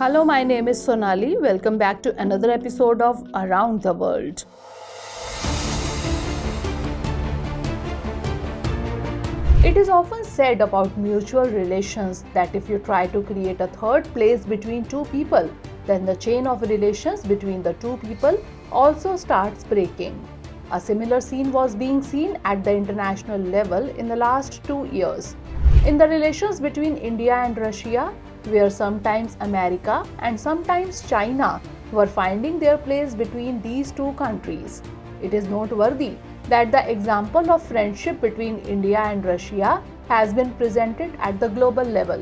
Hello, my name is Sonali. Welcome back to another episode of Around the World. It is often said about mutual relations that if you try to create a third place between two people, then the chain of relations between the two people also starts breaking. A similar scene was being seen at the international level in the last 2 years. In the relations between India and Russia, where sometimes America and sometimes China were finding their place between these two countries. It is noteworthy that the example of friendship between India and Russia has been presented at the global level.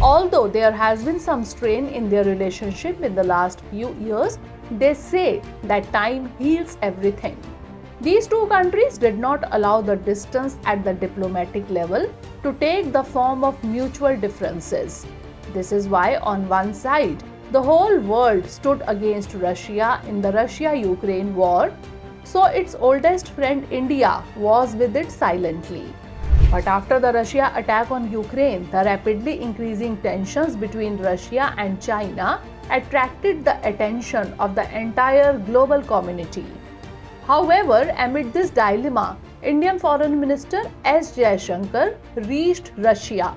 Although there has been some strain in their relationship in the last few years, they say that time heals everything. These two countries did not allow the distance at the diplomatic level to take the form of mutual differences. This is why, on one side, the whole world stood against Russia in the Russia-Ukraine war, so its oldest friend India was with it silently. But after the Russia attack on Ukraine, the rapidly increasing tensions between Russia and China attracted the attention of the entire global community. However, amid this dilemma, Indian Foreign Minister S. Jaishankar reached Russia.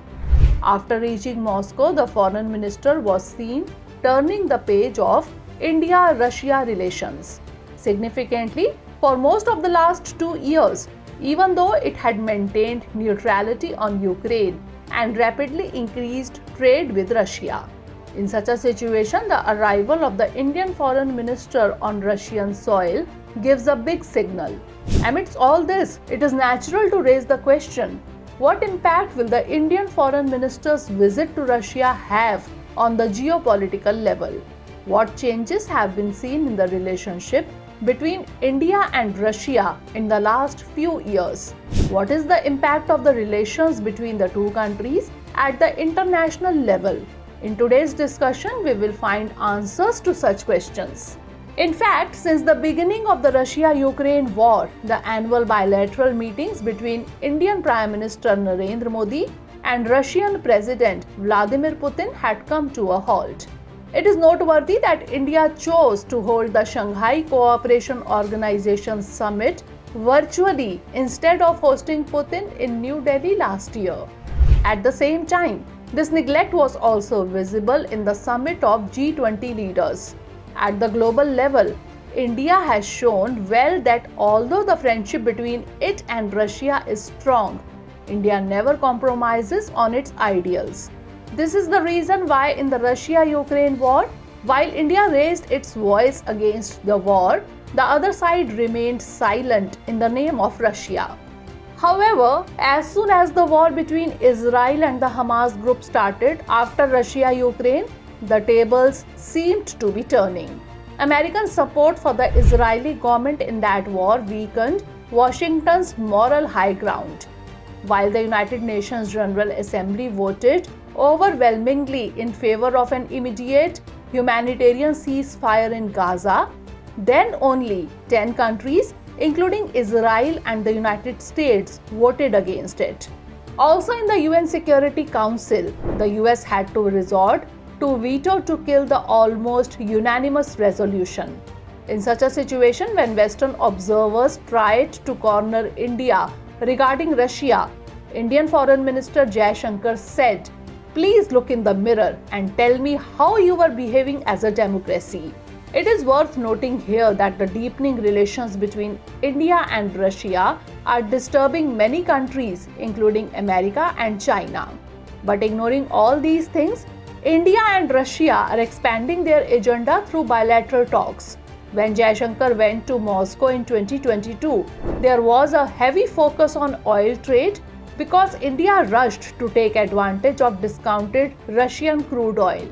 After reaching Moscow, the foreign minister was seen turning the page of India-Russia relations. Significantly, for most of the last 2 years, even though it had maintained neutrality on Ukraine and rapidly increased trade with Russia. In such a situation, the arrival of the Indian foreign minister on Russian soil gives a big signal. Amidst all this, it is natural to raise the question, what impact will the Indian foreign minister's visit to Russia have on the geopolitical level? What changes have been seen in the relationship between India and Russia in the last few years? What is the impact of the relations between the two countries at the international level? In today's discussion, we will find answers to such questions. In fact, since the beginning of the Russia-Ukraine war, the annual bilateral meetings between Indian Prime Minister Narendra Modi and Russian President Vladimir Putin had come to a halt. It is noteworthy that India chose to hold the Shanghai Cooperation Organization Summit virtually instead of hosting Putin in New Delhi last year. At the same time, this neglect was also visible in the summit of G20 leaders. At the global level, India has shown well that although the friendship between it and Russia is strong, India never compromises on its ideals. This is the reason why in the Russia-Ukraine war, while India raised its voice against the war, the other side remained silent in the name of Russia. However, as soon as the war between Israel and the Hamas group started after Russia-Ukraine, the tables seemed to be turning. American support for the Israeli government in that war weakened Washington's moral high ground. While the United Nations General Assembly voted overwhelmingly in favor of an immediate humanitarian ceasefire in Gaza, then only 10 countries, including Israel and the United States, voted against it. Also in the UN Security Council, the US had to resort to veto to kill the almost unanimous resolution. In such a situation, when Western observers tried to corner India regarding Russia, Indian Foreign Minister Jaishankar said, "Please look in the mirror and tell me how you are behaving as a democracy." It is worth noting here that the deepening relations between India and Russia are disturbing many countries, including America and China. But ignoring all these things, India and Russia are expanding their agenda through bilateral talks. When Jaishankar went to Moscow in 2022, there was a heavy focus on oil trade because India rushed to take advantage of discounted Russian crude oil.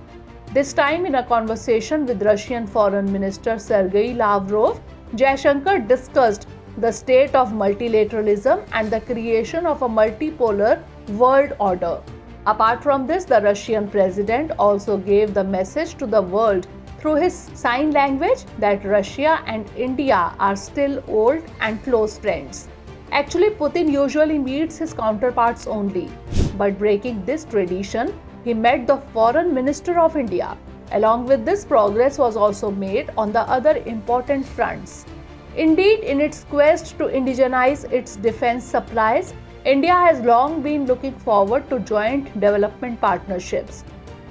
This time, in a conversation with Russian Foreign Minister Sergei Lavrov, Jaishankar discussed the state of multilateralism and the creation of a multipolar world order. Apart from this, the Russian president also gave the message to the world through his sign language that Russia and India are still old and close friends. Actually, Putin usually meets his counterparts only, but breaking this tradition, he met the Foreign Minister of India. Along with this, progress was also made on the other important fronts. Indeed, in its quest to indigenize its defense supplies, India has long been looking forward to joint development partnerships.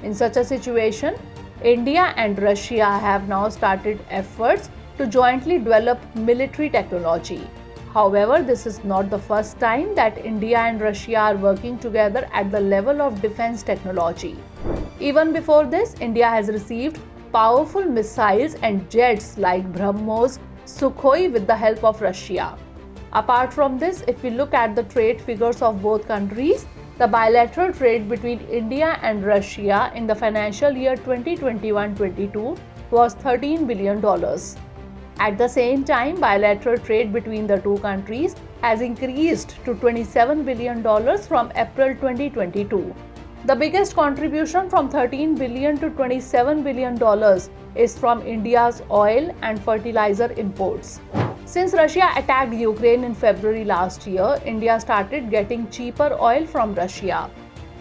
In such a situation, India and Russia have now started efforts to jointly develop military technology. However, this is not the first time that India and Russia are working together at the level of defense technology. Even before this, India has received powerful missiles and jets like BrahMos, Sukhoi with the help of Russia. Apart from this, if we look at the trade figures of both countries, the bilateral trade between India and Russia in the financial year 2021-22 was $13 billion. At the same time, bilateral trade between the two countries has increased to $27 billion from April 2022. The biggest contribution from $13 billion to $27 billion is from India's oil and fertilizer imports. Since Russia attacked Ukraine in February last year, India started getting cheaper oil from Russia.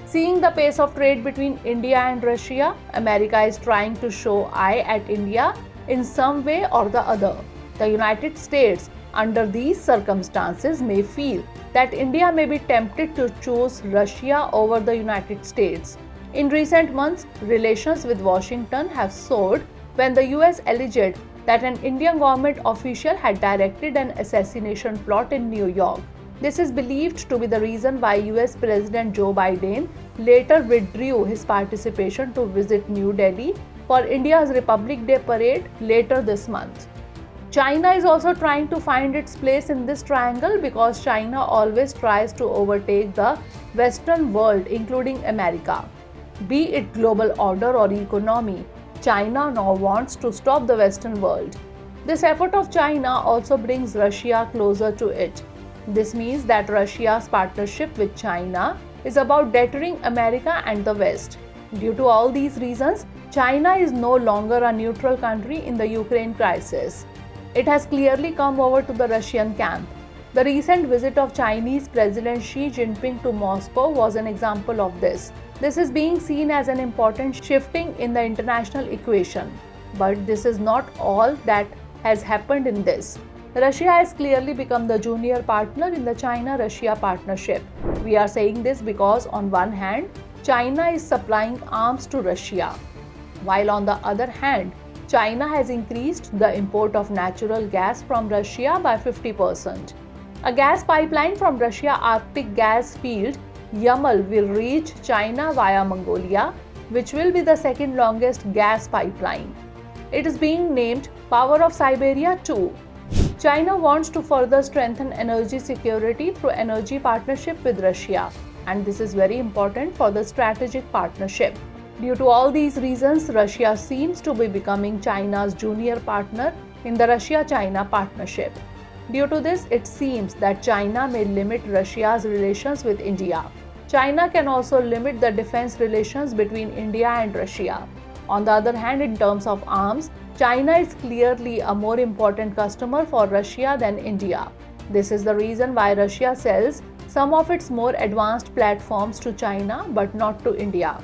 Seeing the pace of trade between India and Russia, America is trying to show eye at India in some way or the other. The United States, under these circumstances, may feel that India may be tempted to choose Russia over the United States. In recent months, relations with Washington have soared when the US alleged that an Indian government official had directed an assassination plot in New York. This is believed to be the reason why US President Joe Biden later withdrew his participation to visit New Delhi for India's Republic Day parade later this month. China is also trying to find its place in this triangle because China always tries to overtake the Western world, including America. Be it global order or economy, China now wants to stop the Western world. This effort of China also brings Russia closer to it. This means that Russia's partnership with China is about deterring America and the West. Due to all these reasons, China is no longer a neutral country in the Ukraine crisis. It has clearly come over to the Russian camp. The recent visit of Chinese President Xi Jinping to Moscow was an example of this. This is being seen as an important shifting in the international equation. But this is not all that has happened in this. Russia has clearly become the junior partner in the China-Russia partnership. We are saying this because on one hand, China is supplying arms to Russia, while on the other hand, China has increased the import of natural gas from Russia by 50%. A gas pipeline from Russia Arctic gas field Yamal will reach China via Mongolia, which will be the second longest gas pipeline. It is being named Power of Siberia 2. China wants to further strengthen energy security through energy partnership with Russia, and this is very important for the strategic partnership. Due to all these reasons, Russia seems to be becoming China's junior partner in the Russia-China partnership. Due to this, it seems that China may limit Russia's relations with India. China can also limit the defense relations between India and Russia. On the other hand, in terms of arms, China is clearly a more important customer for Russia than India. This is the reason why Russia sells some of its more advanced platforms to China but not to India.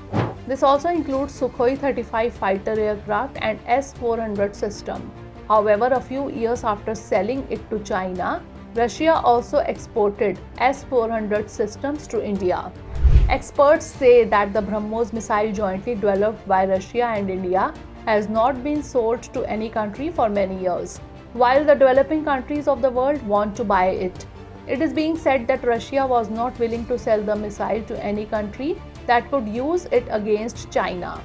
This also includes Sukhoi 35 fighter aircraft and S-400 system. However, a few years after selling it to China, Russia also exported S-400 systems to India. Experts say that the BrahMos missile jointly developed by Russia and India has not been sold to any country for many years, while the developing countries of the world want to buy it. It is being said that Russia was not willing to sell the missile to any country that could use it against China.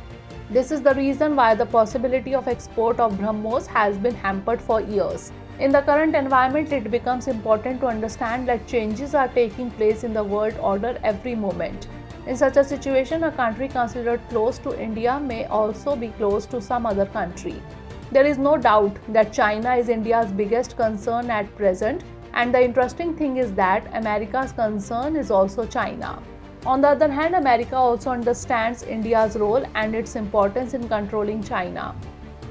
This is the reason why the possibility of export of BrahMos has been hampered for years. In the current environment, it becomes important to understand that changes are taking place in the world order every moment. In such a situation, a country considered close to India may also be close to some other country. There is no doubt that China is India's biggest concern at present, and the interesting thing is that America's concern is also China. On the other hand, America also understands India's role and its importance in controlling China.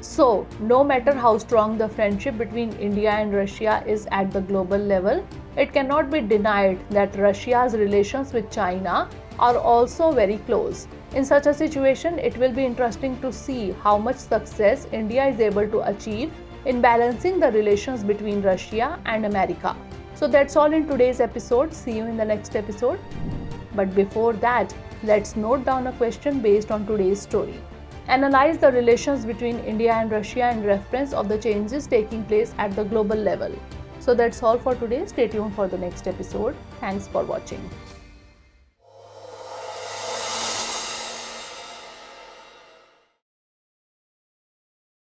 So, no matter how strong the friendship between India and Russia is at the global level, it cannot be denied that Russia's relations with China are also very close. In such a situation, it will be interesting to see how much success India is able to achieve in balancing the relations between Russia and America. So that's all in today's episode. See you in the next episode. But before that, let's note down a question based on today's story. Analyze the relations between India and Russia in reference of the changes taking place at the global level. So that's all for today. Stay tuned for the next episode. Thanks for watching.